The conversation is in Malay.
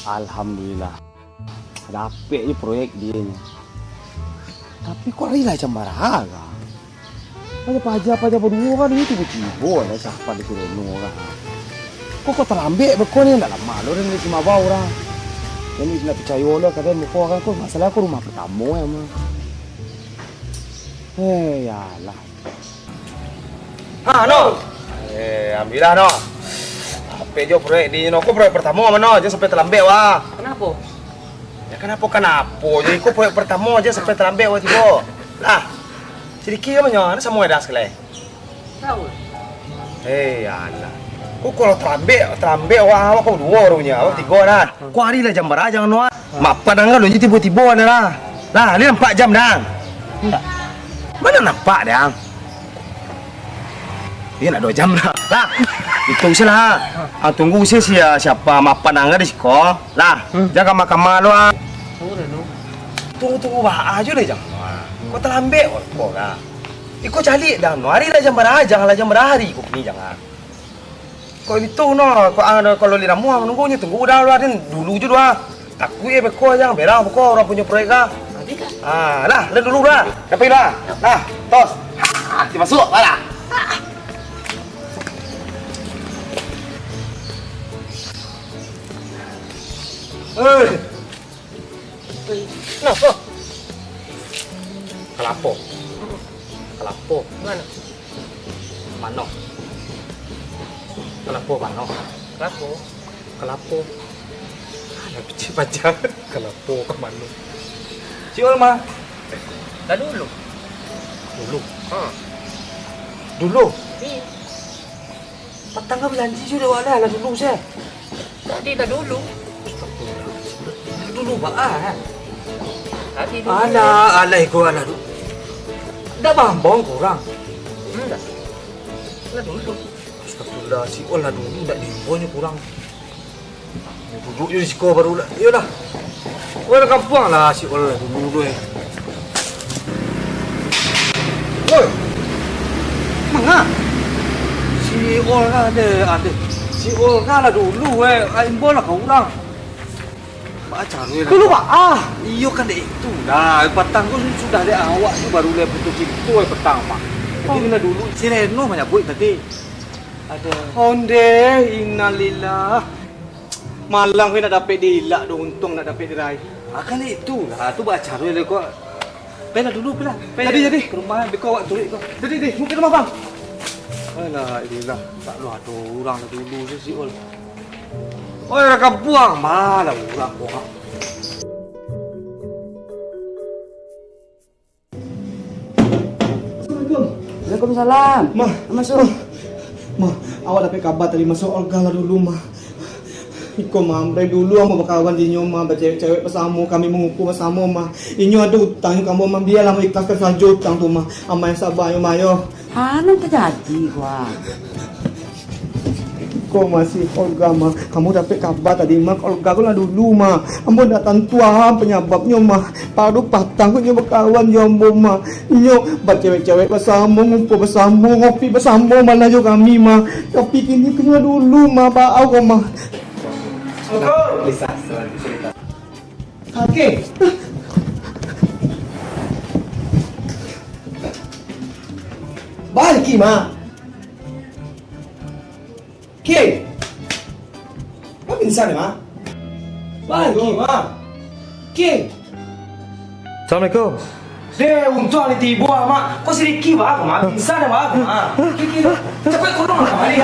Alhamdulillah. Dapat je proyek dia ni. Tapi kok hari lah macam marah. Ada pajak berdua kan ni tiba-tiba lah siapa di Kireno kan. Kok terlambat berkau ni tak lama lo ni cuma bawa orang. Jadi nak percaya lah kadang muka kan kau masalah aku rumah pertama ya mah. Yalah. No. Alhamdulillah no. Apa je proyek ni no. Kau proyek pertama mana je sampai terlambat wah. Kenapa? Ya kenapa? Jadi kau proyek pertama je sampai terlambat wah tiba. Lah. Sedikit mana? Ada semua dah sekali. Tahu. Yalah. Kau kalau terlambat wah kau dua orangnya, awak tiga dah. Kau hari lah jam berapa jangan nuat. Mak padang lu tiba-tiba dah. Lah, ni 4 jam dah. Enggak. Mana nampak dah? Dia nak 2 jam dah. Lah. Itu salah. Tunggu siapa mak padang di sekolah. Lah, jaga makan lu ah. Tunggu bah aja deh jang. Kau terlambat kau lah. Kau cari dah. Hari lah jam berapa? Janganlah jam berapa hari kau ni jangan. Kau itu no, kalau di ramuan nunggunya tunggu dah luar dulu je doa. Takut ya bekau jangan berang bekau orang punya proyek ah. Lah, lihat dulu dah. Dapat dah. Lah, tos. Masuk lah. Kenapa? Kelapo. Mana? Mano. Kelapo. Ada biji panjang. Kelapo ke mana? Ciol mah. Dah dulu. Dulu. Iya. Petang ke belanji sudah lah dulu saya. Tadi dah dulu. Dulu bah. Tadi dulu. Alah ikut alah dulu. Dah bambang kurang. Enggak. Dah dulu. Astagfirullah, si Ol lah dulu tak dimbonya kurang. Duduk je di sekolah baru lah. Yolah. Orang kampung lah si Ol lah dulu tu Woi. Mana? Si Ol lah ada. Si Ol lah dulu Imbo lah kau orang. Baca lu. Kau lupa iyo kan dek itu. Dah petang kau sudah ada awak tu baru lihat betul itu petang pak. Jadi lah dulu si Reno banyak buat tadi. Ada. Onde innalillah. Malang kau nak dapat dilak tu untung nak dapat dirai. Kan itu lah tu baca lu kau. Pena dulu pula. Jadi ke rumah bekau awak tulis kau. Jadi mungkin rumah bang. Alah inilah tak lu ada orang dulu si Ol. Oh, orang buang malah orang buang. Waalaikumsalam. Ma, Masuk. Ma, awak dapat kabar tadi masuk Olga lah dulu, Ma. Iko mamre dulu amo berkawan di nyo, Ma, bercewek-cewek bersama, kami mengumpul bersama, Ma. Inyo ada hutang kamu, Ma, biarlah mengikhlaskan saja hutang tu, Ma. Ama yang sabar, mayo. Mana terjadi gua? Kau masih Olga, Ma. Kamu dapat kabar tadi, Ma. Olga lah dulu, Ma. Ambo datang tua penyebabnya, Ma. Padu patang kau nyo berkawan jombo, Ma. Inyo bercewek-cewek bersama, ngumpul bersama, ngopi bersama, mana jo kami, Ma. Tapi kini kena dulu, Ma. Bau kau, Ma. Bisa cerita. Okey. Balik, Ma. Okey. Kau pingsan, Ma? Balik, Ma. Okey. Assalamualaikum. Dia untung ni tiba mak. Kau sedikit bah, mak. Pingsan dah bah. Kiki. Cepat kurang kembali.